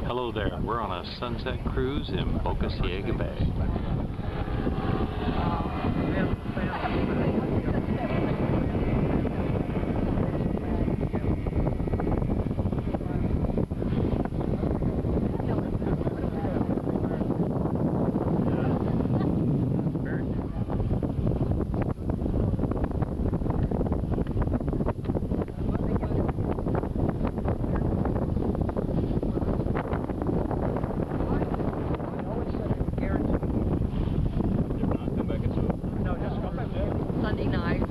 Hello there, we're on a sunset cruise in Boca Ciega Bay. Sunday night,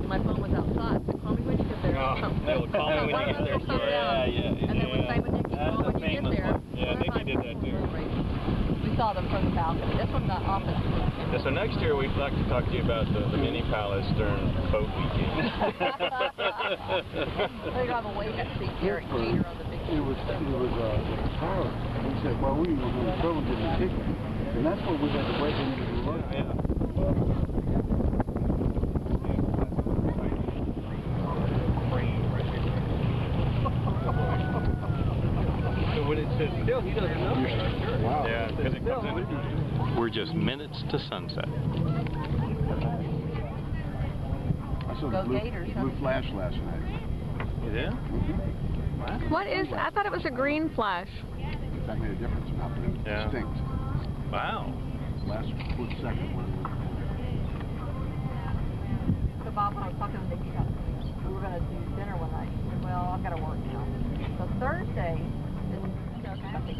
my phone was outside. So call me when you get there. They will call me when you get there. Yeah. And then when Simon Nicky, call when you get there. Yeah, Nicky did that too. We saw them from the balcony. This one's not office. Yeah, so next year we'd like to talk to you about the mini palace during boat weekend. They have a wait seat here at Gator on the big It was hard. He said, well, we were going to go and get the ticket. And that's what we had to wait into the road. Yeah. When it says still, he doesn't know. Wow. Yeah, because it comes in. We're just minutes to sunset. I saw the blue flash last night. You did? Mm-hmm. What is? I thought it was a green flash. That made a difference now, but it was distinct. Wow. Last split second when So Bob, when I was talking to Nicky, we were going to do dinner one night. He said, well, I've got to work now. So Thursday,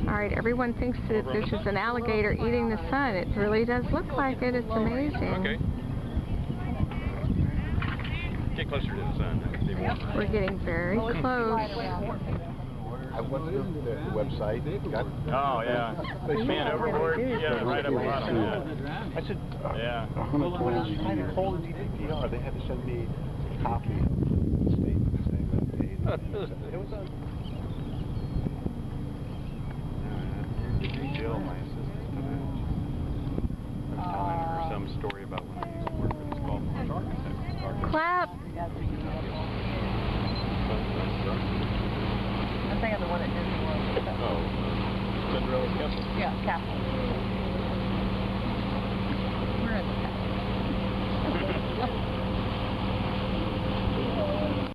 All right, everyone thinks that this is an alligator eating the sun. It really does look like it. It's amazing. Okay. Get closer to the sun. We're getting very close. I went to the website. Oh, yeah. They span overboard. Yeah, right up the bottom. Yeah. I said, yeah. I called the DPR. They had to send me a copy of the statement saying that they it was on. Jill, my assistant, I was telling her some story about when I used to work for this golf course architect. Clap. I think I'm the one that did the one. Oh, Cinderella's Castle? Yeah, Castle.